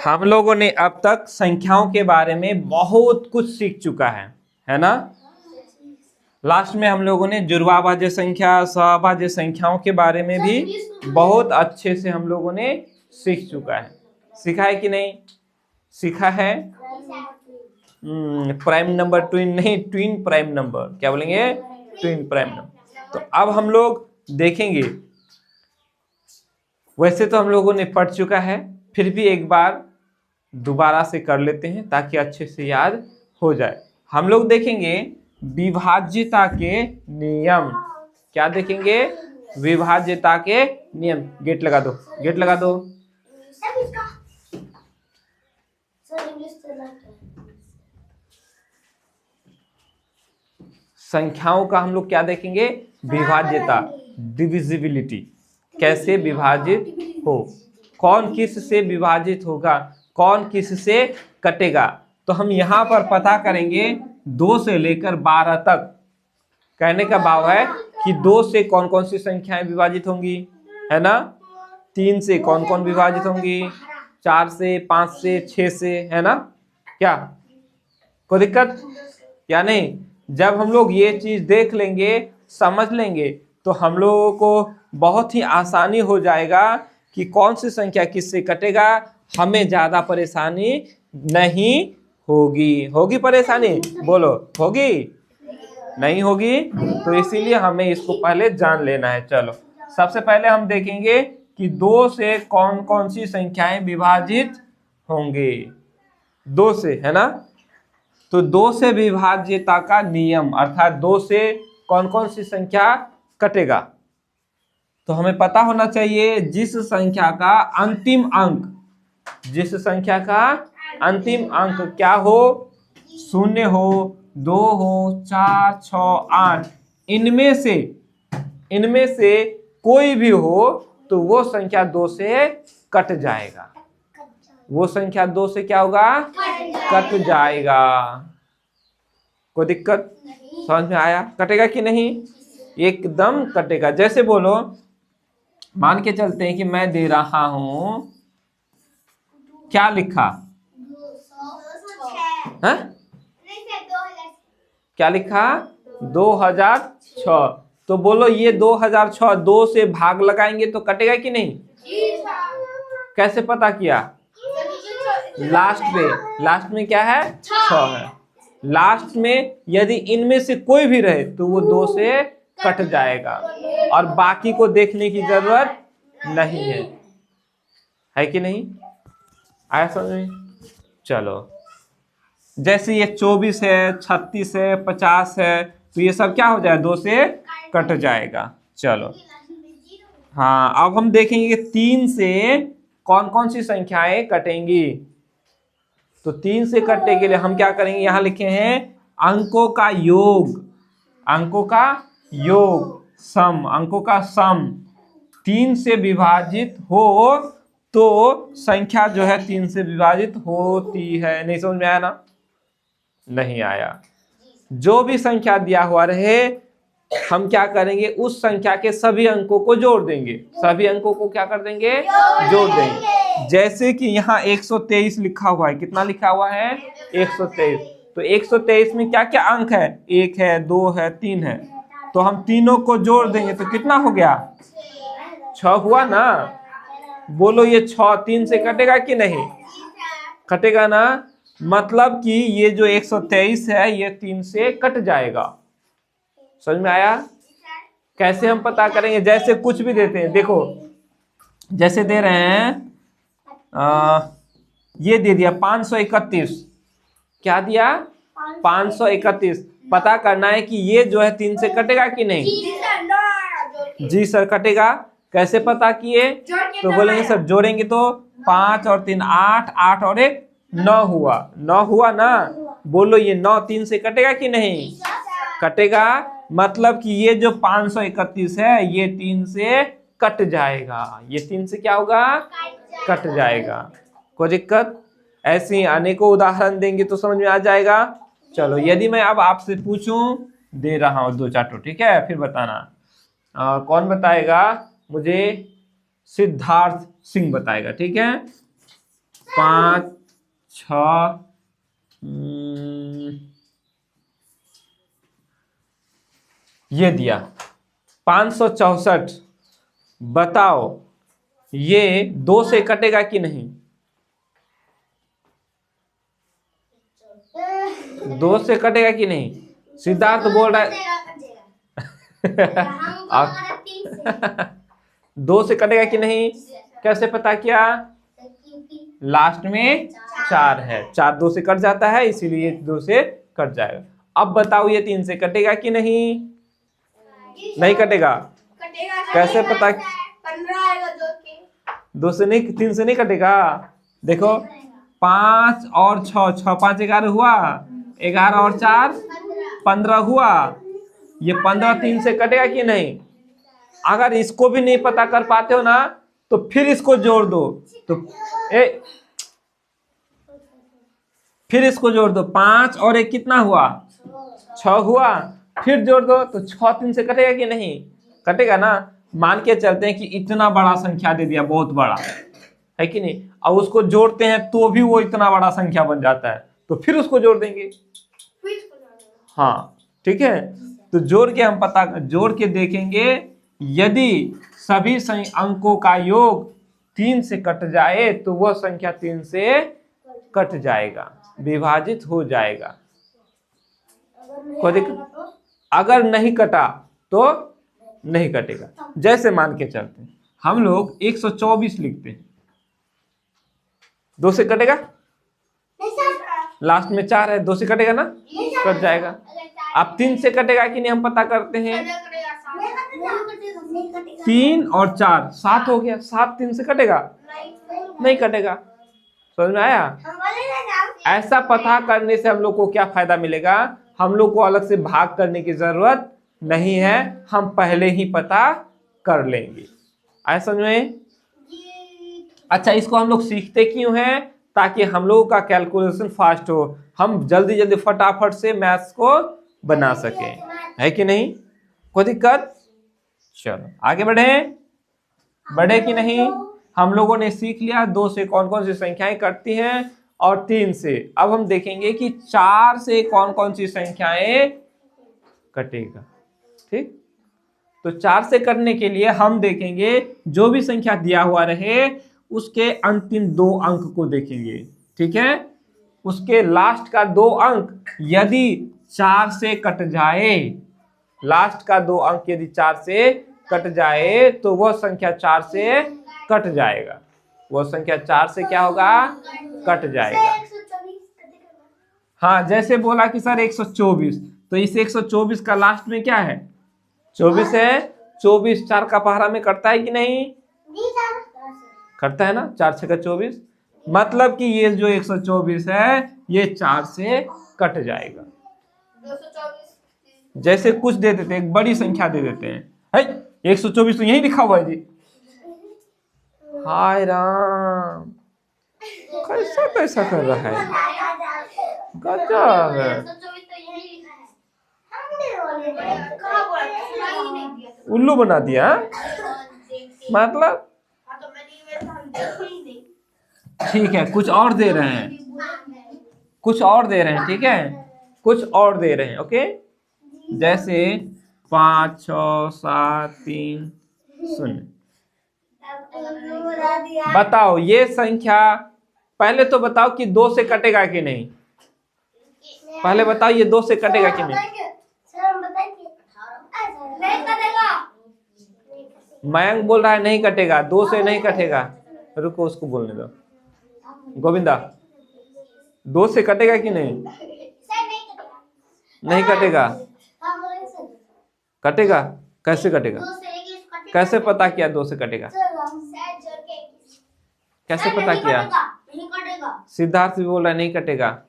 हम लोगों ने अब तक संख्याओं के बारे में बहुत कुछ सीख चुका है ना। लास्ट में हम लोगों ने जुड़वाभाज्य संख्या, सहभाज्य संख्याओं के बारे में भी बहुत अच्छे से हम लोगों ने सीख चुका है। सीखा है कि नहीं? सीखा है। प्राइम नंबर ट्विन नहीं, ट्विन प्राइम नंबर, क्या बोलेंगे? Twin prime number. तो अब हम लोग देखेंगे, वैसे तो हम लोगों ने पढ़ चुका है, फिर भी एक बार दोबारा से कर लेते हैं ताकि अच्छे से याद हो जाए। हम लोग देखेंगे विभाज्यता के नियम। क्या देखेंगे? विभाज्यता के नियम। गेट लगा दो, गेट लगा दो। संख्याओं का हम लोग क्या देखेंगे? विभाज्यता, डिविजिबिलिटी, कैसे विभाजित हो, कौन किस से विभाजित होगा, कौन किस से कटेगा। तो हम यहाँ पर पता करेंगे 2 से लेकर 12 तक। कहने का भाव है कि 2 से कौन कौन सी संख्याएं विभाजित होंगी, है ना। 3 से कौन कौन विभाजित होंगी, 4 से, 5 से, 6 से, है ना। क्या कोई दिक्कत या नहीं? जब हम लोग ये चीज देख लेंगे, समझ लेंगे, तो हम लोगों को बहुत ही आसानी हो जाएगा कि कौन सी संख्या किससे कटेगा। हमें ज्यादा परेशानी नहीं होगी। होगी परेशानी? बोलो, होगी? नहीं होगी। तो इसीलिए हमें इसको पहले जान लेना है। चलो, सबसे पहले हम देखेंगे कि 2 से कौन कौन सी संख्याएं विभाजित होंगे। 2 से, है ना। तो 2 से विभाज्यता का नियम, अर्थात 2 से कौन कौन सी संख्या कटेगा। तो हमें पता होना चाहिए जिस संख्या का अंतिम अंक, जिस संख्या का अंतिम अंक क्या हो, 0 हो, 2 हो, 4, 6, 8, इनमें से कोई भी हो तो वो संख्या 2 से कट जाएगा। वो संख्या 2 से क्या होगा? कट जाएगा। कोई दिक्कत? समझ में आया? कटेगा कि नहीं? एकदम कटेगा। जैसे बोलो, मान के चलते हैं कि मैं दे रहा हूं, क्या लिखा है? क्या लिखा? 2006। तो बोलो ये 2006 2 से भाग लगाएंगे तो कटेगा कि नहीं? कैसे पता किया? लास्ट में क्या है? 6 है। लास्ट में यदि इनमें से कोई भी रहे तो वो 2 से कट जाएगा और बाकी को देखने की जरूरत नहीं है कि नहीं? आया समझ में? चलो, जैसे ये 24 है, 36 है, 50 है, तो ये सब क्या हो जाए? 2 से कट जाएगा। चलो, हाँ, अब हम देखेंगे 3 से कौन कौन सी संख्याएं कटेंगी। तो 3 से कटने के लिए हम क्या करेंगे? यहां लिखे हैं अंकों का योग, अंकों का योग, सम, अंकों का सम 3 से विभाजित हो तो संख्या जो है 3 से विभाजित होती है। नहीं समझ में आया ना? नहीं आया। जो भी संख्या दिया हुआ रहे, हम क्या करेंगे? उस संख्या के सभी अंकों को जोड़ देंगे। सभी अंकों को क्या कर देंगे? जोड़ देंगे। जैसे कि यहाँ 123 लिखा हुआ है। कितना लिखा हुआ है? 123। तो 123 में क्या क्या अंक है? 1 है, 2 है, 3 है। तो हम तीनों को जोड़ देंगे तो कितना हो गया? 6 हुआ ना। बोलो ये 6 3 से कटेगा कि नहीं? कटेगा ना। मतलब कि ये जो 123 है ये 3 से कट जाएगा। समझ में आया? कैसे हम पता करेंगे? जैसे कुछ भी देते हैं, देखो, जैसे दे रहे हैं ये दे दिया 531। क्या दिया? 531। पता करना है कि ये जो है 3 से कटेगा कि नहीं? जी सर कटेगा। कैसे पता किए? तो बोलेंगे सर जोड़ेंगे तो 5 और 3 8, 8 और 1 9 हुआ। 9 हुआ ना। बोलो ये 9 3 से कटेगा कि नहीं? कटेगा। मतलब कि ये जो 531 है ये 3 से कट जाएगा। ये 3 से क्या होगा? कट जाएगा। कोई दिक्कत? ऐसे ही अनेकों उदाहरण देंगे तो समझ में आ जाएगा। चलो, यदि मैं अब आपसे पूछूं, दे रहा हूं 2-4 तो, ठीक है? फिर बताना। कौन बताएगा मुझे? सिद्धार्थ सिंह बताएगा, ठीक है? 5 6 ये दिया 564। बताओ ये 2 से कटेगा कि नहीं? 2 से कटेगा कि नहीं? सिद्धार्थ बोल रहा है 2 से कटेगा कि नहीं? कैसे पता किया? लास्ट में 4 है, 4 2 से कट जाता है, इसीलिए 2 से कट जाएगा। अब बताओ ये 3 से कटेगा कि नहीं? नहीं कटेगा। कैसे पता? 2 से नहीं, 3 से नहीं कटेगा। देखो 5 और 6, 6 5 11 हुआ, 11 और 4 15 हुआ। ये 15 3 से कटेगा कि नहीं? अगर इसको भी नहीं पता कर पाते हो ना तो फिर इसको जोड़ दो, तो फिर इसको जोड़ दो। 5 और 1 कितना हुआ? 6 हुआ। फिर जोड़ दो तो 6 3 से कटेगा कि नहीं? कटेगा ना। मान के चलते हैं कि इतना बड़ा संख्या दे दिया, बहुत बड़ा है कि नहीं, और उसको जोड़ते हैं तो भी वो इतना बड़ा संख्या बन जाता है, तो फिर उसको जोड़ देंगे। हाँ ठीक है, तो जोड़ के हम जोड़ के देखेंगे। यदि सभी अंकों का योग 3 से कट जाए तो वह संख्या 3 से कट जाएगा, विभाजित हो जाएगा। अगर नहीं कटा तो नहीं कटेगा। जैसे मान के चलते हैं हम लोग 124 लिखते हैं, 2 से कटेगा? लास्ट में 4 है, 2 से कटेगा ना? कट जाएगा। अब 3 से कटेगा कि नहीं हम पता करते हैं। 3 और 4 7 हो गया, 7 3 से कटेगा? नहीं कटेगा। समझ में आया? ऐसा पता करने से हम लोग को क्या फायदा मिलेगा? हम लोग को अलग से भाग करने की जरूरत नहीं है, हम पहले ही पता कर लेंगे। ऐसा समझ में? अच्छा, इसको हम लोग सीखते क्यों हैं? ताकि हम लोगों का कैलकुलेशन फास्ट हो, हम जल्दी जल्दी फटाफट से मैथ्स को बना सकें, है कि नहीं? कोई दिक्कत? चलो आगे बढ़े कि नहीं? हम लोगों ने सीख लिया 2 से कौन कौन सी संख्याएं कटती हैं और 3 से। अब हम देखेंगे कि 4 से कौन कौन सी संख्याएं कटेगा। ठीक, तो 4 से करने के लिए हम देखेंगे जो भी संख्या दिया हुआ रहे उसके अंतिम 2 अंक को देखेंगे। ठीक है, उसके लास्ट का 2 अंक यदि 4 से कट जाए, लास्ट का 2 अंक यदि 4 से कट जाए तो वह संख्या 4 से कट जाएगा। वह संख्या 4 से क्या होगा? कट जाएगा। हाँ, जैसे बोला कि सर 124, तो इस 124 का लास्ट में क्या है? 24 है। 24 4 का पहाड़ा में कटता है कि नहीं? कटता है ना, 4 6 का 24। मतलब कि ये जो 124 है ये 4 से कट जाएगा। जैसे कुछ दे देते हैं, एक बड़ी संख्या दे देते हैं, 124 तो यही लिखा हुआ है जी। हाय राम, कैसा कैसा कर रहा है, गजब है। उल्लू बना दिया मतलब। ठीक है, कुछ और दे रहे हैं, कुछ और दे रहे हैं। ठीक है, कुछ और दे रहे हैं। ओके, जैसे 5 6 7 3 0। बताओ ये संख्या, पहले तो बताओ कि 2 से कटेगा कि नहीं? पहले बताओ ये 2 से कटेगा कि नहीं? मयंक बोल रहा है नहीं कटेगा, 2 से नहीं कटेगा। रुको उसको बोलने दो। गोविंदा, 2 से कटेगा कि नहीं? नहीं कटेगा। कटेगा? कैसे कटेगा? कैसे पता किया 2 से कटेगा? कैसे पता किया? सिद्धार्थ भी बोल रहा है नहीं कटेगा,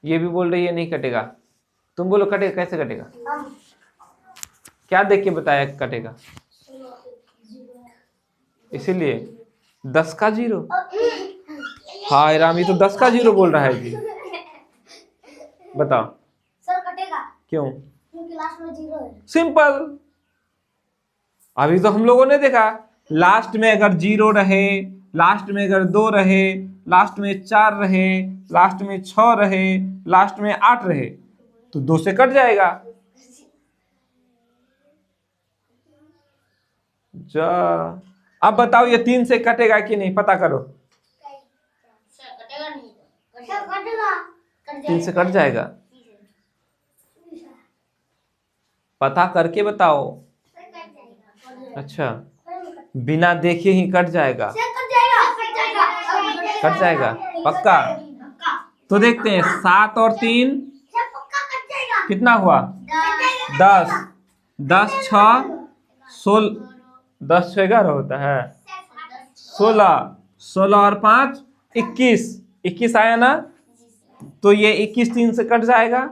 ये भी बोल रही है नहीं कटेगा। तुम बोलो कटेगा, कैसे कटेगा? क्या देख के बताया कटेगा? इसीलिए 10 का 0। हाय राम, ये तो 10 का 0 बोल रहा है जी। बताओ सर कटेगा क्यों? क्योंकि लास्ट में 0 है। सिंपल। अभी तो हम लोगों ने देखा लास्ट में अगर 0 रहे लास्ट में अगर 2 रहे, लास्ट में 4 रहे, लास्ट में 6 रहे, लास्ट में 8 रहे तो 2 से कट जाएगा। जा अब बताओ ये 3 से कटेगा कि नहीं, पता करो। कटेगा नहीं तो कटेगा 3 से कट जाएगा, पता करके बताओ। अच्छा, बिना देखे ही कट जाएगा? कट जाएगा पक्का? तो देखते हैं 7 और 3 कितना हुआ? 10, 10 6 16, 10 6 11 होता है, 16, 16 और 5 21, 21 आया ना? तो ये 21 3 से कट जाएगा,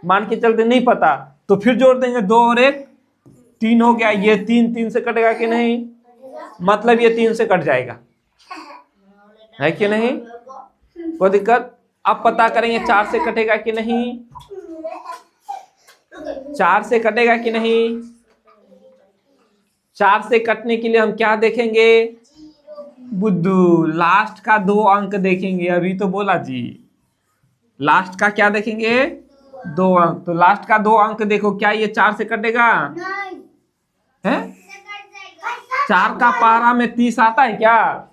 मान के चलते नहीं पता तो फिर जोड़ देंगे 2 और 1, 3 हो गया। ये 3 से कटेगा कि नहीं? मतलब ये 3 से कट जाएगा, है कि नहीं? कोई दिक्कत? अब पता करेंगे 4 से कटेगा कि नहीं, 4 से कटेगा कि नहीं। 4 से कटने के लिए हम क्या देखेंगे बुद्धू? लास्ट का 2 अंक देखेंगे। अभी तो बोला जी, लास्ट का क्या देखेंगे? 2 अंक। तो लास्ट का 2 अंक देखो, क्या ये 4 से कटेगा? है? 4 का पारा में 30 आता है क्या?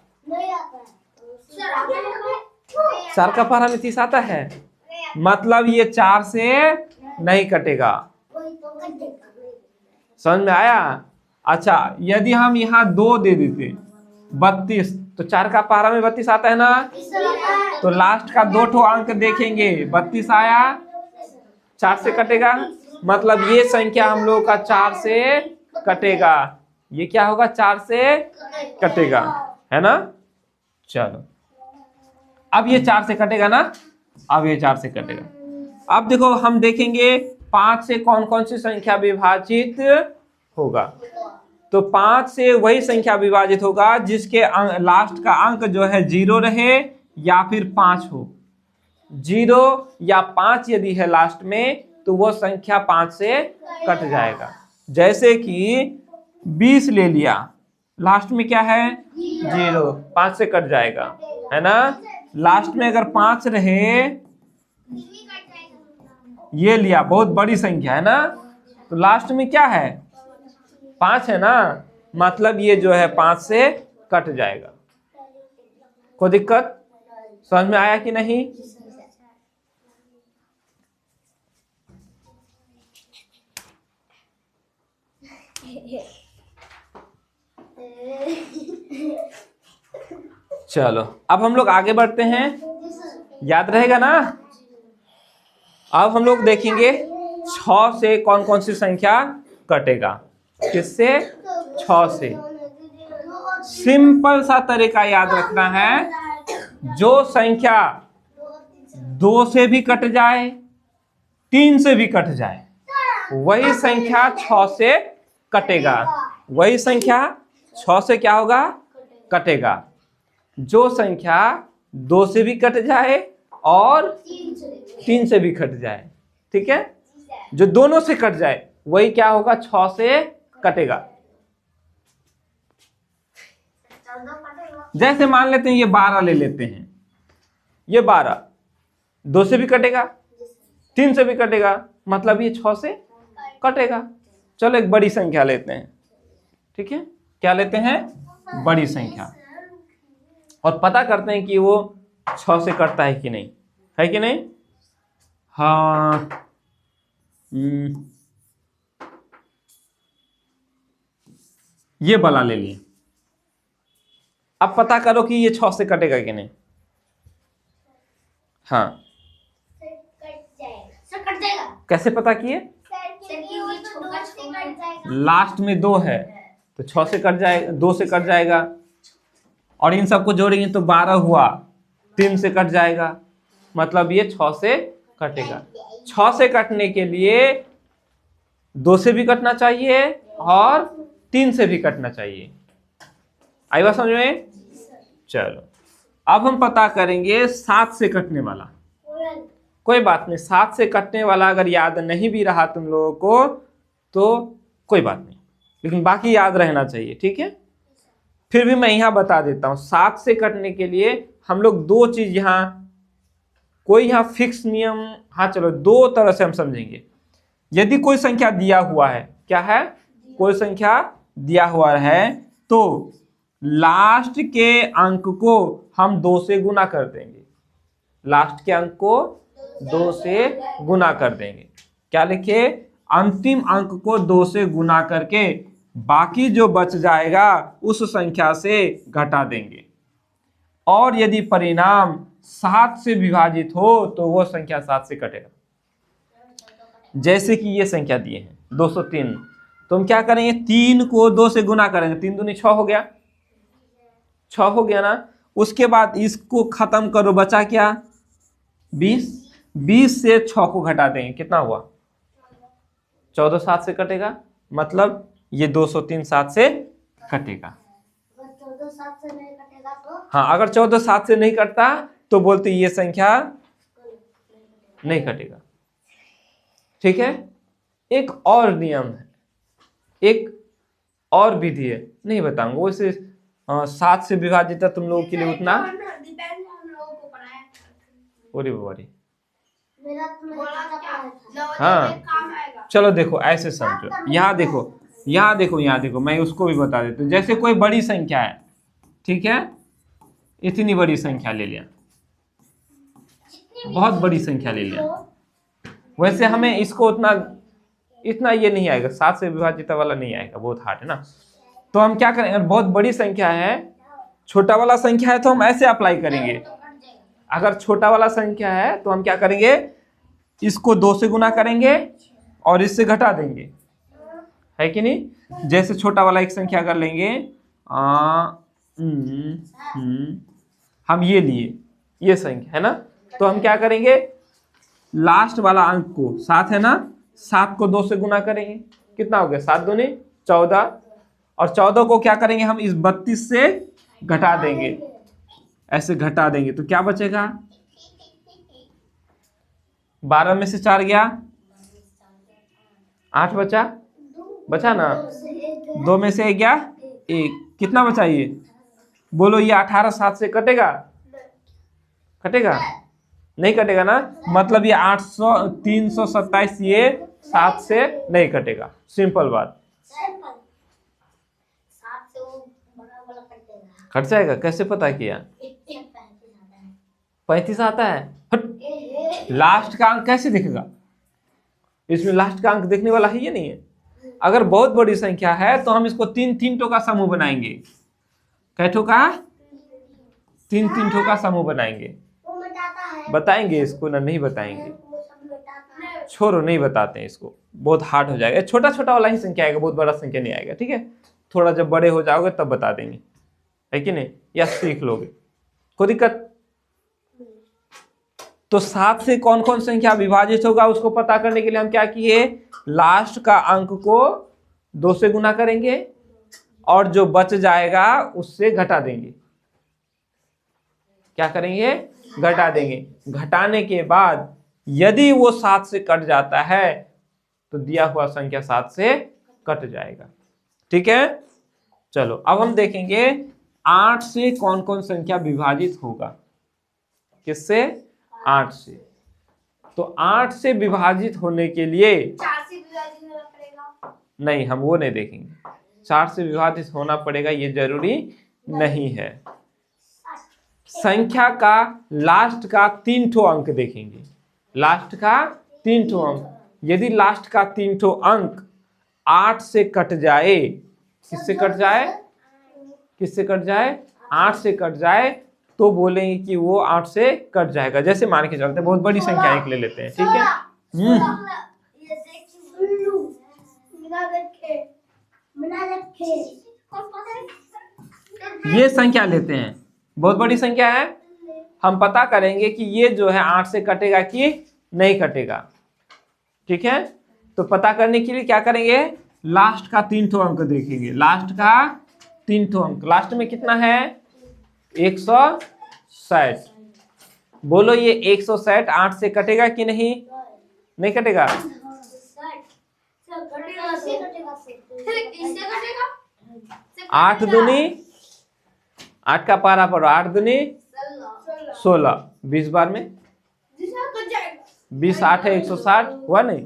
4 का पारा में 30 आता है, मतलब ये 4 से नहीं कटेगा। समझ में आया? अच्छा, यदि हम यहाँ 2 दे देते 32, तो 4 का पारा में 32 आता है ना? तो लास्ट का 2 ठो अंक देखेंगे, 32 आया, 4 से कटेगा, मतलब ये संख्या हम लोग का 4 से कटेगा। ये क्या होगा? 4 से कटेगा, है ना? चलो, अब ये 4 से कटेगा ना? अब ये 4 से कटेगा। अब देखो हम देखेंगे 5 से कौन कौन सी संख्या विभाजित होगा। तो 5 से वही संख्या विभाजित होगा जिसके लास्ट का अंक जो है 0 रहे या फिर 5 हो। 0 या 5 यदि है लास्ट में तो वो संख्या 5 से कट जाएगा। जैसे कि 20 ले लिया, लास्ट में क्या है? 0, 5 से कट जाएगा, है ना? लास्ट में अगर 5 रहे, ये लिया, बहुत बड़ी संख्या है ना, तो लास्ट में क्या है? 5 है ना, मतलब ये जो है 5 से कट जाएगा। कोई दिक्कत? समझ में आया कि नहीं? चलो, अब हम लोग आगे बढ़ते हैं, याद रहेगा ना? अब हम लोग देखेंगे 6 से कौन कौन सी संख्या कटेगा। किससे? 6 से। सिंपल सा तरीका याद रखना है, जो संख्या 2 से भी कट जाए, 3 से भी कट जाए, वही संख्या 6 से कटेगा। वही संख्या 6 से क्या होगा? कटेगा। जो संख्या 2 से भी कट जाए और 3 से भी कट जाए, ठीक है, जो दोनों से कट जाए वही क्या होगा? 6 से कटेगा। जैसे मान लेते हैं ये 12 ले लेते हैं, ये 12 2 से भी कटेगा, 3 से भी कटेगा, मतलब ये 6 से कटेगा। चलो एक बड़ी संख्या लेते हैं, ठीक है, क्या लेते हैं? बड़ी संख्या, और पता करते हैं कि वो 6 से कटता है कि नहीं, है कि नहीं? हाँ, ये वाला ले लिए। अब पता करो कि ये 6 से कटेगा कि नहीं। हाँ, कट जाएगा। कैसे पता किए? लास्ट में 2 है तो 6 से कट जाएगा, 2 से कट जाएगा, और इन सबको जोड़ेंगे तो 12 हुआ, 3 से कट जाएगा, मतलब ये 6 से कटेगा। 6 से कटने के लिए 2 से भी कटना चाहिए और 3 से भी कटना चाहिए। आई बात समझ में? चलो, अब हम पता करेंगे 7 से कटने वाला। कोई बात नहीं, 7 से कटने वाला अगर याद नहीं भी रहा तुम लोगों को तो कोई बात नहीं, लेकिन बाकी याद रहना चाहिए, ठीक है? फिर भी मैं यहाँ बता देता हूँ, 7 से कटने के लिए हम लोग दो चीज यहाँ, कोई यहाँ फिक्स नियम, हाँ चलो दो तरह से हम समझेंगे। यदि कोई संख्या दिया हुआ है, क्या है, कोई संख्या दिया हुआ है, तो लास्ट के अंक को हम 2 से गुना कर देंगे, लास्ट के अंक को 2 से गुना कर देंगे। क्या लिखे, अंतिम अंक को 2 से गुना करके बाकी जो बच जाएगा उस संख्या से घटा देंगे। और यदि परिणाम 7 से विभाजित हो तो वो संख्या 7 से कटेगा। जैसे कि ये संख्या दिए हैं 203, तो हम क्या करेंगे, 3 को 2 से गुना करेंगे, 3 दूनी 6 हो गया, 6 हो गया ना। उसके बाद इसको खत्म करो, बचा क्या, 20, 20 से 6 को घटा देंगे, कितना हुआ, 14 7 से कटेगा, मतलब ये 203 7 से कटेगा। 14 7 से नहीं कटेगा तो? हाँ, अगर 14 7 से नहीं कटता तो बोलते ये संख्या नहीं कटेगा। ठीक है, एक और नियम है, एक और विधि है, नहीं बताऊंगा वैसे। 7 से विभाजित है तुम लोगों के लिए उतना, अरे बाबा, मेरा तो नहीं पता था। हाँ चलो देखो ऐसे समझो, यहाँ देखो, यहाँ देखो, यहाँ देखो, मैं उसको भी बता देता हूँ। जैसे कोई बड़ी संख्या है, ठीक है, इतनी बड़ी संख्या ले लिया, बहुत बड़ी संख्या ले लिया, वैसे हमें इसको इतना ये नहीं आएगा, 7 से विभाजित वाला नहीं आएगा, बहुत हार्ड है ना। तो हम क्या करेंगे, बहुत बड़ी संख्या है, छोटा वाला संख्या है तो हम ऐसे अप्लाई करेंगे। अगर छोटा वाला संख्या है तो हम क्या करेंगे, इसको 2 से गुना करेंगे और इससे घटा देंगे, है कि नहीं। जैसे छोटा वाला एक संख्या अगर लेंगे, हम ये लिए, ये संख्या है ना, तो हम क्या करेंगे, लास्ट वाला अंक को 7 है ना, 7 को 2 से गुना करेंगे, कितना हो गया, 7 दूनी 14, और 14 को क्या करेंगे, हम इस 32 से घटा देंगे, ऐसे घटा देंगे, तो क्या बचेगा, 12 में से 4 गया, 8 बचा ना, 2 में से 1 गया 1, कितना बचा ये, बोलो, ये 18 7 से कटेगा, कटेगा नहीं कटेगा ना, मतलब ये 327 ये 7 से नहीं कटेगा, सिंपल बात। 7 से वो बड़ा वाला कटेगा, कट जाएगा, कैसे पता किया, 35 आता है, हट, लास्ट का अंक कैसे दिखेगा, इसमें लास्ट का अंक देखने वाला है, ये नहीं है। अगर बहुत बड़ी संख्या है तो हम इसको 3 ठो का समूह बनाएंगे, कै ठो का, 3 ठो का समूह बनाएंगे, बताएंगे इसको ना, नहीं बताएंगे, छोड़ो नहीं बताते हैं इसको, बहुत हार्ड हो जाएगा, छोटा छोटा वाला ही संख्या आएगा, बहुत बड़ा संख्या नहीं आएगा, ठीक है, थोड़ा जब बड़े हो जाओगे तब बता देंगे, है कि नहीं, या सीख लोगे, कोई दिक्कत। तो 7 से कौन कौन संख्या विभाजित होगा उसको पता करने के लिए हम क्या किए, लास्ट का अंक को 2 से गुना करेंगे और जो बच जाएगा उससे घटा देंगे, क्या करेंगे, घटा देंगे। घटाने के बाद यदि वो 7 से कट जाता है तो दिया हुआ संख्या 7 से कट जाएगा, ठीक है। चलो अब हम देखेंगे 8 से कौन कौन संख्या विभाजित होगा, किससे, 8 से। तो 8 से विभाजित होने के लिए 4 से विभाजित होना पड़ेगा, नहीं, हम वो नहीं देखेंगे, 4 से विभाजित होना पड़ेगा ये जरूरी नहीं है। संख्या का लास्ट का 3 ठो अंक देखेंगे, लास्ट का 3 ठो अंक, यदि लास्ट का 3 ठो अंक 8 से कट जाए, किससे कट जाए, किससे कट जाए, 8 से कट जाए, तो बोलेंगे कि वो 8 से कट जाएगा। जैसे मान के चलते हैं, बहुत बड़ी संख्या एक ले लेते हैं, ठीक है, ये संख्या लेते हैं, बहुत बड़ी संख्या है, हम पता करेंगे कि ये जो है 8 से कटेगा कि नहीं कटेगा, ठीक है। तो पता करने के लिए क्या करेंगे, लास्ट का 3 ठो अंक देखेंगे, लास्ट का 3 ठो अंक, लास्ट में कितना है, 160, बोलो ये 160 8 से कटेगा कि नहीं, नहीं कटेगा, 8 दूनी 8 का पारा पढ़ो, 8 दूनी 16, 20 बार में 20 8 है 160 हुआ नहीं।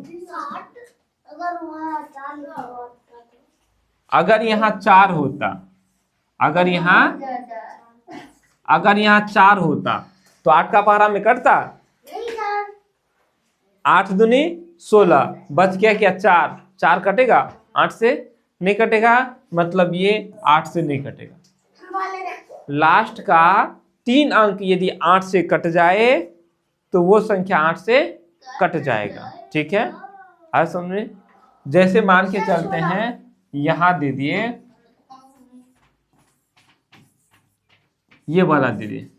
अगर वहाँ 4 लिखा होता तो अगर यहाँ 4 होता, अगर यहाँ 4 होता तो 8 का पारा में कटता। नहीं सर, 8 दूनी 16, बच गया क्या 4, 4 कटेगा 8 से नहीं कटेगा, मतलब ये 8 से नहीं कटेगा। लास्ट का 3 अंक यदि 8 से कट जाए तो वो संख्या 8 से कट जाएगा। ठीक है, आज समझे। जैसे मान के चलते हैं, यहां दे दिए, ये वाला दे दिए,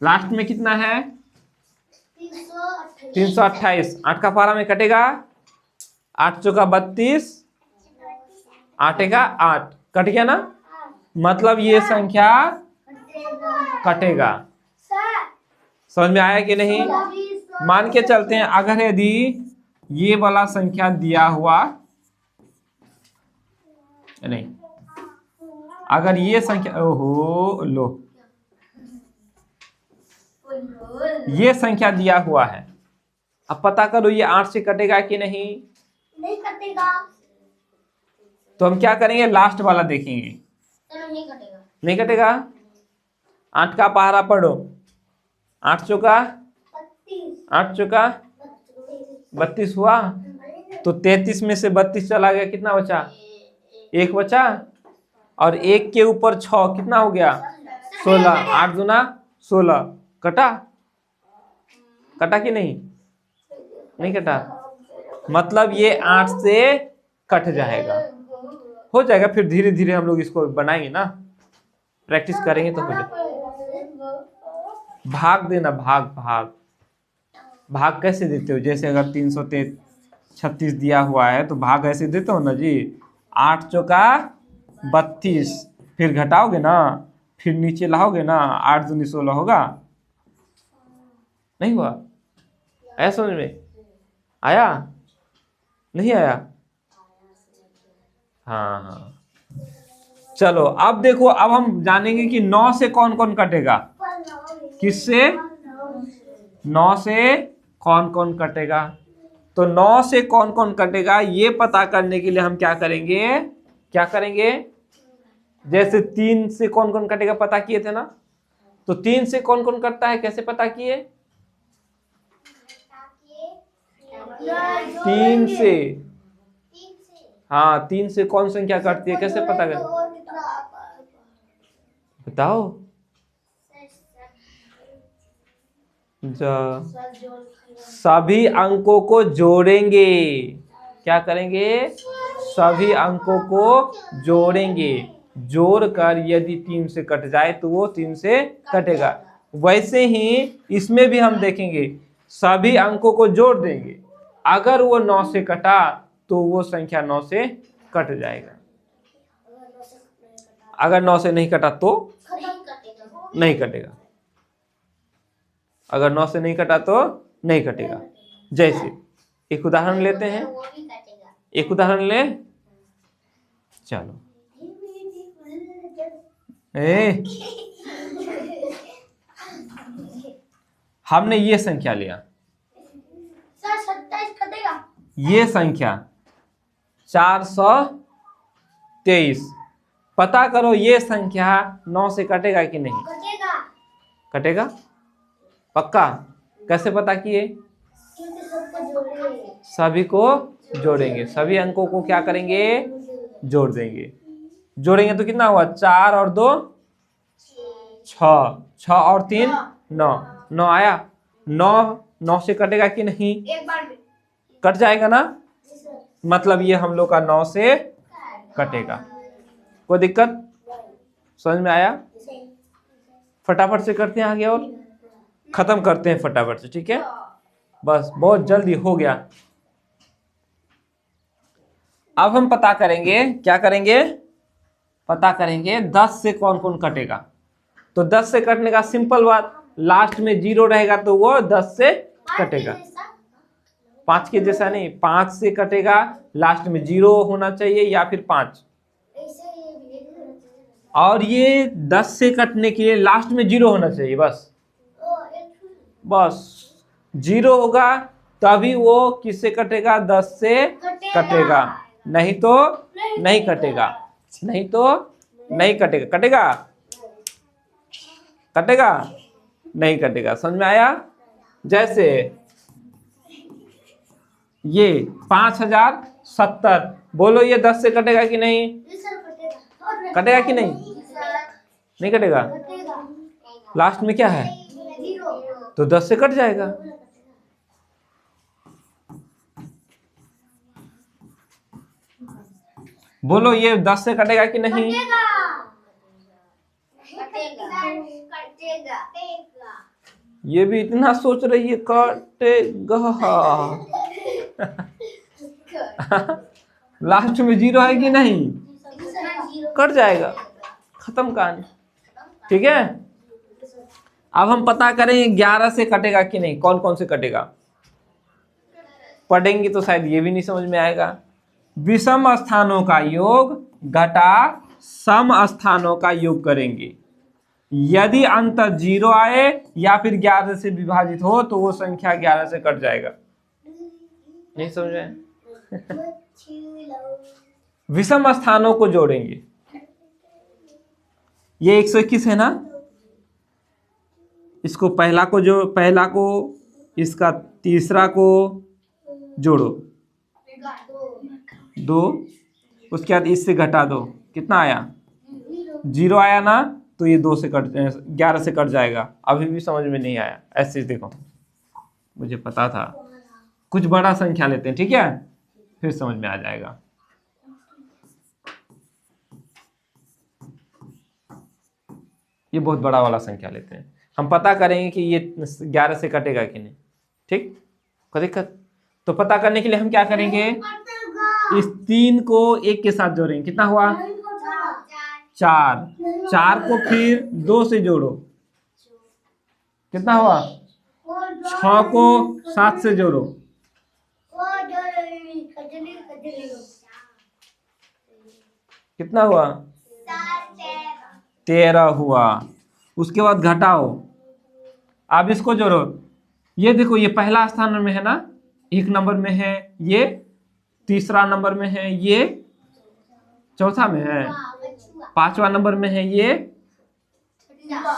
लास्ट में कितना है 328, 8 का पारा में कटेगा, 8 चौका 32, 8 का 8 कट गया ना, मतलब ये संख्या कटेगा। समझ में आया कि नहीं। मान के चलते हैं, अगर यदि ये वाला संख्या दिया हुआ नहीं, अगर ये संख्या, ओहो लो, ये संख्या दिया हुआ है, अब पता करो ये 8 से कटेगा कि नहीं। नहीं कटेगा तो हम क्या करेंगे, लास्ट वाला देखेंगे। तो नहीं कटेगा, नहीं कटेगा। 8 का पहाड़ा पढ़ो, 8 चौका 8 चौका 32 हुआ, तो 33 में से 32 चला गया, कितना बचा 1 बचा, और 1 के ऊपर 6 कितना हो गया 16, 8 दूना 16, कटा, कटा कि नहीं, नहीं कटा, मतलब ये 8 से कट जाएगा, हो जाएगा। फिर धीरे धीरे हम लोग इसको बनाएंगे ना, प्रैक्टिस करेंगे तो हो जाएगा। भाग देना, भाग भाग भाग कैसे देते हो, जैसे अगर 336 दिया हुआ है तो भाग ऐसे देते हो ना जी, 8 चौका 32, फिर घटाओगे ना, फिर नीचे लाओगे ना, 8 दूनी 16 होगा, नहीं हुआ। ऐसा समझ में आया, नहीं आया। हाँ हाँ, चलो अब देखो, अब हम जानेंगे कि 9 से कौन कौन कटेगा, किससे 9 से कौन कौन कटेगा। तो 9 से कौन कौन कटेगा ये पता करने के लिए हम क्या करेंगे, क्या करेंगे, जैसे 3 से कौन कौन कटेगा पता किए थे ना, तो 3 से कौन कौन कटता है कैसे पता किए, 3 से, हाँ 3 से कौन संख्या कटती है कैसे पता कर, बताओ। सभी अंकों को जोड़ेंगे, क्या करेंगे, सभी अंकों को जोड़ेंगे, जोड़कर यदि 3 से कट जाए तो वो 3 से कटेगा। वैसे ही इसमें भी हम देखेंगे, सभी अंकों को जोड़ देंगे, अगर वो 9 से कटा तो वो संख्या 9 से कट जाएगा, अगर 9 से नहीं कटा तो नहीं कटेगा, अगर 9 से नहीं कटा तो नहीं कटेगा। जैसे एक उदाहरण लेते हैं, एक उदाहरण ले, चलो हमने ये संख्या लिया, सर 27 कटेगा, ये संख्या 423, पता करो ये संख्या 9 से कटेगा कि नहीं, कटेगा, कटेगा पक्का। कैसे पता किए, क्योंकि सबको जोड़ेंगे, सभी को जोड़ेंगे, सभी अंकों को क्या करेंगे, जोड़ देंगे। जोड़ेंगे तो कितना हुआ, 4 और 2 6, 6 और 3 9, 9 आया, 9 से कटेगा कि नहीं, एक बार में कट जाएगा ना, मतलब ये हम लोग का 9 से कटेगा। कोई दिक्कत, समझ में आया। फटाफट से करते हैं आगे और खत्म करते हैं फटाफट से, ठीक है, बस बहुत जल्दी हो गया। अब हम पता करेंगे, क्या करेंगे, पता करेंगे 10 से कौन कौन कटेगा। तो 10 से कटने का सिंपल बात, लास्ट में 0 रहेगा तो वो 10 से कटेगा, 5 के जैसा नहीं, 5 से कटेगा, लास्ट में 0 होना चाहिए या फिर 5, और ये 10 से कटने के लिए लास्ट में 0 होना चाहिए, बस 0 होगा तभी वो किससे कटेगा, 10 से कटेगा, नहीं तो नहीं कटेगा, नहीं तो नहीं कटेगा। कटेगा कटेगा नहीं कटेगा। समझ में आया? जैसे ये 5070, बोलो ये 10 से कटेगा कि नहीं? कटेगा कि नहीं? नहीं कटेगा। लास्ट में क्या है? तो 10 से कट जाएगा। बोलो ये 10 से कटेगा कि नहीं? ये भी इतना सोच रही है, कटेगा। लास्ट में 0 है कि नहीं? कट जाएगा, खत्म कहानी। ठीक है, अब हम पता करेंगे 11 से कटेगा कि नहीं, कौन कौन से कटेगा। पढ़ेंगे तो शायद ये भी नहीं समझ में आएगा। विषम स्थानों का योग घटा सम स्थानों का योग करेंगे। यदि अंतर 0 आए या फिर 11 से विभाजित हो तो वो संख्या 11 से कट जाएगा। नहीं समझ में? विषम स्थानों को जोड़ेंगे। ये 121 है ना, इसको पहला को इसका तीसरा को जोड़ो 2, उसके बाद इससे घटा दो, कितना आया? 0 आया ना, तो ये 11 से कट जाएगा। अभी भी समझ में नहीं आया? ऐसे देखो, मुझे पता था। कुछ बड़ा संख्या लेते हैं, ठीक है, फिर समझ में आ जाएगा। ये बहुत बड़ा वाला संख्या लेते हैं, हम पता करेंगे कि ये 11 से कटेगा कि नहीं। ठीक, कोई दिक्कत? तो पता करने के लिए हम क्या करेंगे, इस 3 को 1 के साथ जोड़ेंगे। कितना हुआ? 4 को फिर 2 से जोड़ो, कितना हुआ? 6 को 7 से जोड़ो, कितना हुआ? 13 हुआ। उसके बाद घटाओ, अब इसको जोड़ो। ये देखो, ये पहला स्थान में है ना, 1 नंबर में है, ये तीसरा नंबर में है, ये चौथा में है, 5वां नंबर में है, ये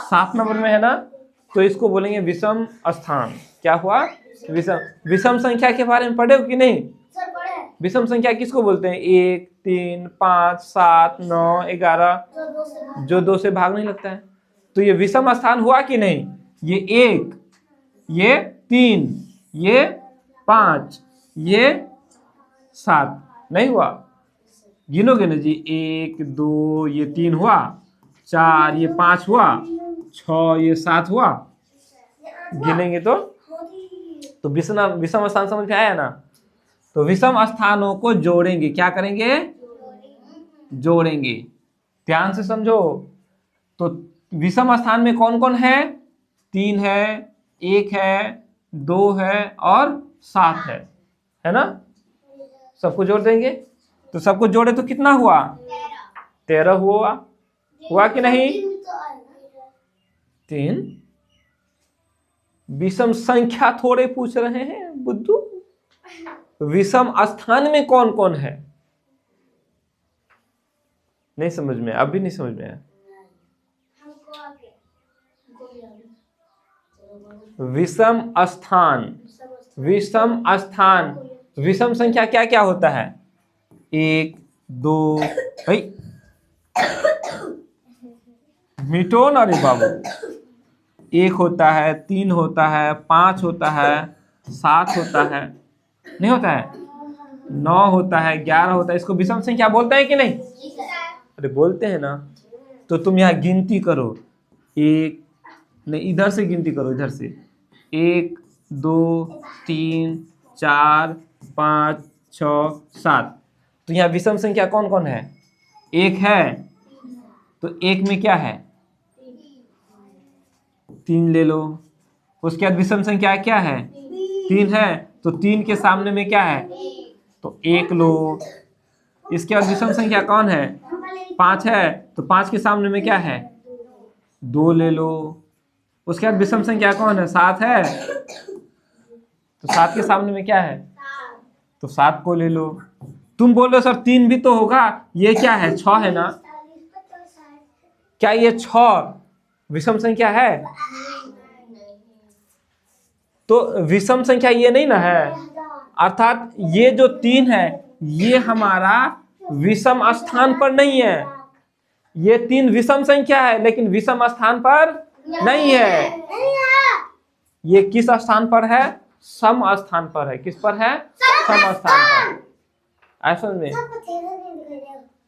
7 नंबर में है ना। तो इसको बोलेंगे विषम स्थान। क्या हुआ? विषम संख्या के बारे में पढ़े हो कि नहीं? विषम संख्या किसको बोलते हैं? 1, 3, 5, 7, 9, 11, जो 2 से भाग नहीं लगता है। तो ये विषम स्थान हुआ कि नहीं? ये 1, ये 3, ये 5, ये 7 नहीं हुआ? गिनोगे ना जी, 1, 2, ये 3 हुआ, 4, ये 5 हुआ, 6, ये 7 हुआ, गिनेंगे तो विषम स्थान समझ में आया ना। तो विषम स्थानों को जोड़ेंगे। क्या करेंगे? जोड़ेंगे। ध्यान से समझो। तो विषम स्थान में कौन कौन है? 3 है, 1 है, 2 है और 7 है ना। सबको जोड़ देंगे। तो सबको जोड़े तो कितना हुआ? 13 हुआ कि नहीं? 3। विषम संख्या थोड़े पूछ रहे हैं बुद्धू। विषम स्थान में कौन कौन है? नहीं समझ में? अब भी नहीं समझ में आया? विषम स्थान, विषम संख्या क्या क्या होता है? 1, 2, भाई मिटो ना रे बाबू। 1 होता है, 3 होता है, 5 होता है, 7 होता है, नहीं होता है, 9 होता है, 11 होता है। इसको विषम संख्या बोलते हैं कि नहीं? अरे बोलते हैं ना। तो तुम यहाँ गिनती करो, 1 नहीं, इधर से गिनती करो, इधर से 1, 2, 3, 4, 5, 6, 7। तो यहाँ विषम संख्या कौन कौन है? 1 है, तो 1 में क्या है? 3 ले लो। उसके बाद विषम संख्या क्या है? 3 है, तो 3 के सामने में क्या है? तो 1 लो। इसके बाद विषम संख्या कौन है? 5 है तो 5 के सामने में क्या है? 2 ले लो। उसके बाद विषम संख्या कौन है? 7 है तो 7 के सामने में क्या है? तो 7 को ले लो। तुम बोल रहे हो सर 3 भी तो होगा, ये क्या है? 6 है ना? क्या ये 6 विषम संख्या है? तो विषम संख्या ये नहीं ना है, अर्थात ये जो 3 है ये हमारा विषम स्थान पर नहीं है। ये 3 विषम संख्या है लेकिन विषम स्थान पर नहीं है। ये किस स्थान पर है? सम स्थान पर है। किस पर है? सम स्थान पर। ऐसा में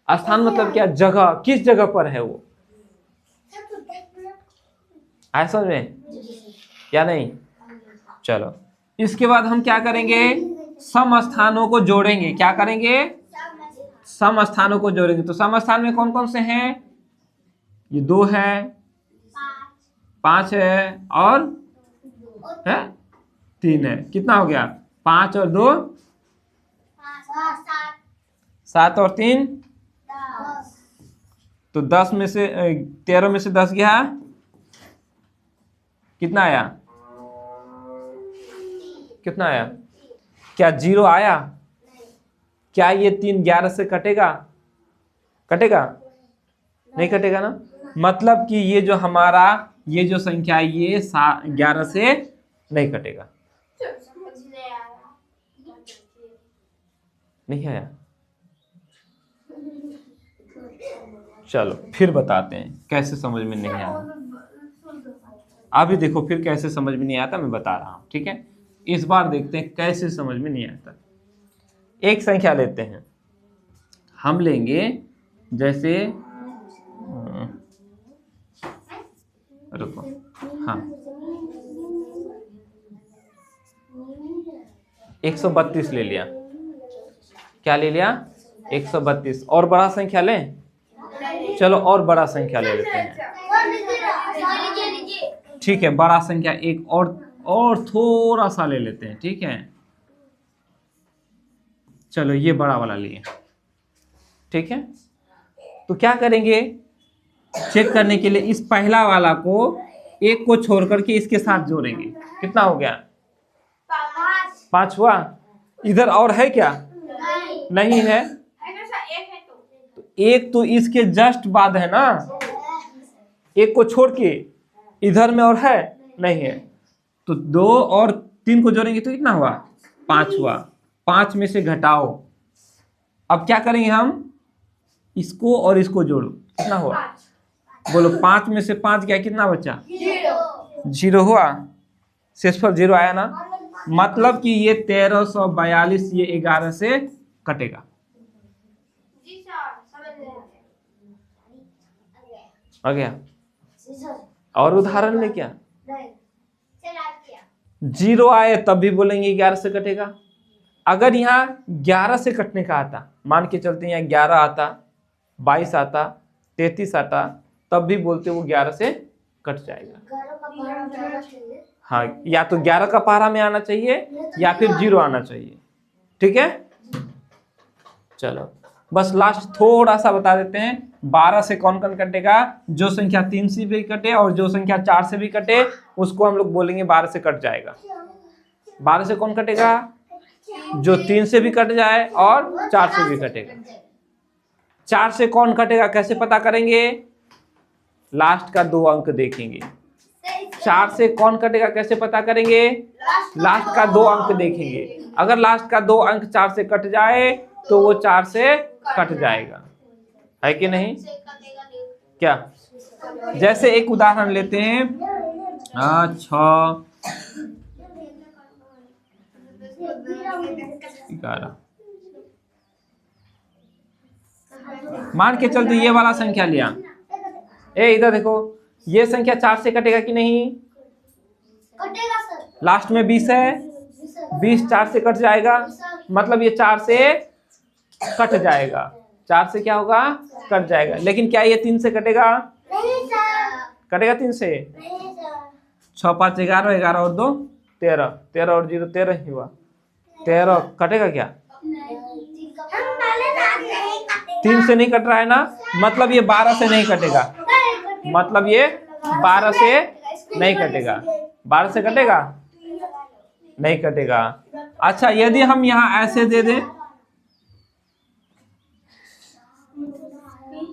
स्थान मतलब क्या? जगह। किस जगह पर है वो? ऐसा में क्या नहीं? चलो इसके बाद हम क्या करेंगे? सम स्थानों को जोड़ेंगे। क्या करेंगे? सम स्थानों को जोड़ेंगे। तो सम स्थान में कौन कौन से हैं? ये 2 है, 5 है और है 3 है। कितना हो गया? 5 और 2 7 और 3 तो 10 में से 13 में से 10 गया, कितना आया? कितना आया? क्या 0 आया? क्या ये 3 11 से कटेगा? कटेगा? नहीं कटेगा ना। मतलब कि ये जो हमारा ये जो संख्या है ये 11 से नहीं कटेगा। नहीं आया? चलो फिर बताते हैं कैसे समझ में नहीं आया। अभी देखो फिर कैसे समझ में नहीं आता, मैं बता रहा हूं। ठीक है, इस बार देखते हैं कैसे समझ में नहीं आता। एक संख्या लेते हैं, हम लेंगे जैसे रुको, हाँ 132 ले लिया। क्या ले लिया? 132। और बड़ा संख्या लें? चलो और बड़ा संख्या ले लेते हैं। ठीक है, बड़ा संख्या एक और थोड़ा सा ले लेते हैं। ठीक है, चलो ये बड़ा वाला लिए। ठीक है, तो क्या करेंगे? चेक करने के लिए इस पहला वाला को एक को छोड़ करके इसके साथ जोड़ेंगे। कितना हो गया? 5 हुआ। इधर और है क्या? नहीं है। तो एक तो इसके जस्ट बाद है ना, एक को छोड़ के इधर में और है नहीं है। तो 2 और 3 को जोड़ेंगे तो कितना हुआ? 5 हुआ। 5 में से घटाओ। अब क्या करेंगे हम? इसको और इसको जोड़ो। कितना हुआ? बोलो 5 में से 5 गया, कितना बचा? 0 हुआ। शेषफल 0 आया ना। मतलब कि ये 1342 ये 11 से कटेगा। आ गया? और उदाहरण में क्या? 0 आए तब भी बोलेंगे 11 से कटेगा। अगर यहाँ 11 से कटने का आता, मान के चलते यहाँ 11 आता, 22 आता, 33 आता, तब भी बोलते वो 11 से कट जाएगा। हाँ, या तो 11 का पहाड़ा में आना चाहिए या फिर 0 आना चाहिए। ठीक है, चलो बस लास्ट थोड़ा सा बता देते हैं। 12 से कौन कौन कटेगा? जो संख्या 3 से भी कटे और जो संख्या 4 से भी कटे उसको हम लोग बोलेंगे 12 से कट जाएगा। 12 से कौन कटेगा? जो 3 से भी कट जाए और 4 से भी कटेगा। 4 से कौन कटेगा कैसे पता करेंगे? लास्ट का 2 अंक देखेंगे। 4 से कौन कटेगा कैसे पता करेंगे? लास्ट का 2 अंक देखेंगे। अगर लास्ट का 2 अंक 4 से कट जाए तो वो 4 से कट जाएगा, है कि नहीं? क्या? जैसे एक उदाहरण लेते हैं, 6 11। मान के चलते ये वाला संख्या लिया। इधर देखो, ये संख्या 4 से कटेगा कि नहीं? कटेगा सर। लास्ट में 20 है, 20 4 से कट जाएगा। मतलब ये 4 से कट जाएगा। 4 से क्या होगा? कट जाएगा। लेकिन क्या ये 3 से कटेगा? नहीं सर। कटेगा 3 से? नहीं सर। 6 5 11, 11 और 2 13, 13 और 0 13 ही हुआ। 13 कटेगा क्या? 3 से नहीं कट रहा है ना, मतलब ये 12 से नहीं कटेगा, मतलब ये 12 से नहीं कटेगा। 12 से कटेगा? नहीं कटेगा। अच्छा, यदि हम यहाँ ऐसे दे दें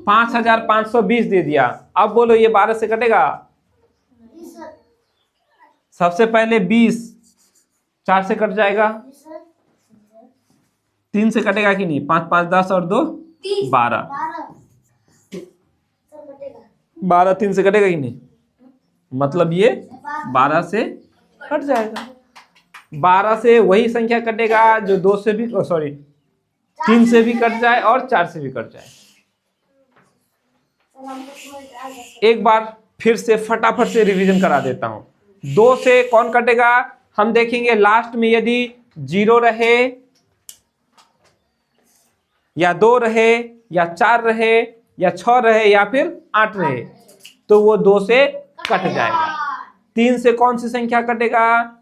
5520 दे दिया, अब बोलो ये 12 से कटेगा? सबसे पहले 20 4 से कट जाएगा, 3 से कटेगा कि नहीं? 5 5 10 और 2 12, 12 3 से कटेगा कि नहीं? मतलब ये 12 से कट जाएगा। 12 से वही संख्या कटेगा जो 2 से भी, सॉरी 3 से भी कट जाए और 4 से भी कट जाए। एक बार फिर से फटाफट से रिवीजन करा देता हूं। 2 से कौन कटेगा? हम देखेंगे लास्ट में यदि 0 रहे या 2 रहे या 4 रहे या 6 रहे या फिर 8 रहे तो वो 2 से कट जाएगा। 3 से कौन सी संख्या कटेगा?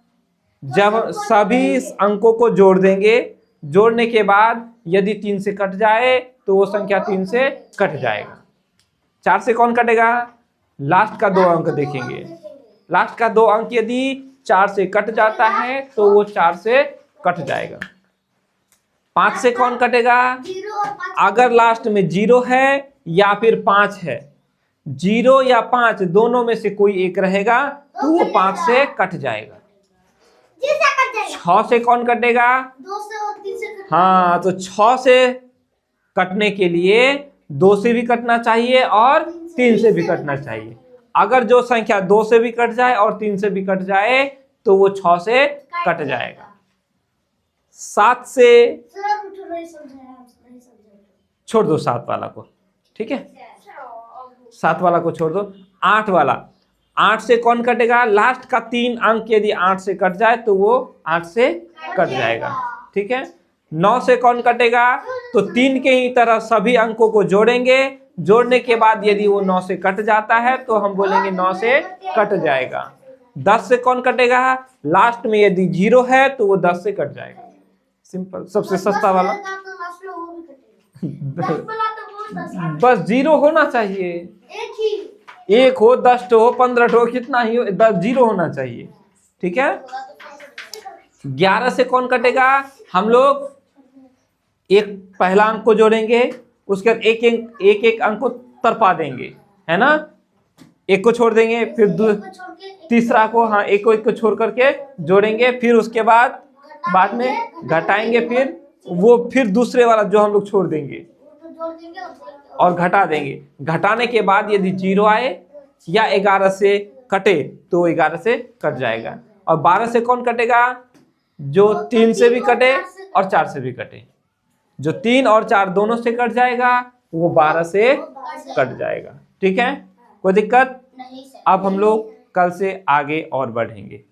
जब सभी अंकों को जोड़ देंगे, जोड़ने के बाद यदि 3 से कट जाए तो वो संख्या 3 से कट जाएगा। 4 से कौन कटेगा? लास्ट का 2 अंक देखेंगे, लास्ट का 2 अंक यदि 4 से कट जाता है तो वो 4 से कट जाएगा। 5 से कौन कटेगा? अगर लास्ट में 0 है या फिर 5 है, 0 या 5 दोनों में से कोई एक रहेगा तो वो 5 से कट जाएगा। 6 से कौन कटेगा? 2 से और 3 से हाँ, तो 6 से कटने के लिए 2 से भी कटना चाहिए और 3 से भी कटना चाहिए। अगर जो संख्या 2 से भी कट जाए और 3 से भी कट जाए तो वो 6 से कट जाएगा। 7 से छोड़ दो 7 वाला को, ठीक है, 7 वाला को छोड़ दो। 8 वाला, 8 से कौन कटेगा? लास्ट का 3 अंक यदि 8 से कट जाए तो वो 8 से कट जाएगा, ठीक है। 9 से कौन कटेगा? तो 3 के ही तरह सभी अंकों को जोड़ेंगे, जोड़ने के बाद यदि वो 9 से कट जाता है तो हम बोलेंगे 9 से कट जाएगा। 10 से कौन कटेगा? लास्ट में यदि 0 है तो वो 10 से कट जाएगा। सिंपल, सबसे सस्ता वाला। बस 0 होना चाहिए, एक हो 10 हो 15 हो कितना ही हो, 0 होना चाहिए, ठीक है। 11 से कौन कटेगा? हम लोग एक पहला अंक को जोड़ेंगे, उसके बाद एक एक अंक को तरपा देंगे, है ना, एक को छोड़ देंगे, फिर तीसरा को, हाँ, एक को छोड़ करके जोड़ेंगे, फिर उसके बाद में घटाएंगे, फिर वो फिर दूसरे वाला जो हम लोग छोड़ देंगे और घटा देंगे। घटाने के बाद यदि 0 आए या 11 से कटे तो 11 से कट जाएगा। और 12 से कौन कटेगा? जो 3 से भी कटे और 4 से भी कटे, जो 3 और 4 दोनों से कट जाएगा वो 12 से कट जाएगा, ठीक है, कोई दिक्कत? अब हम लोग कल से आगे और बढ़ेंगे।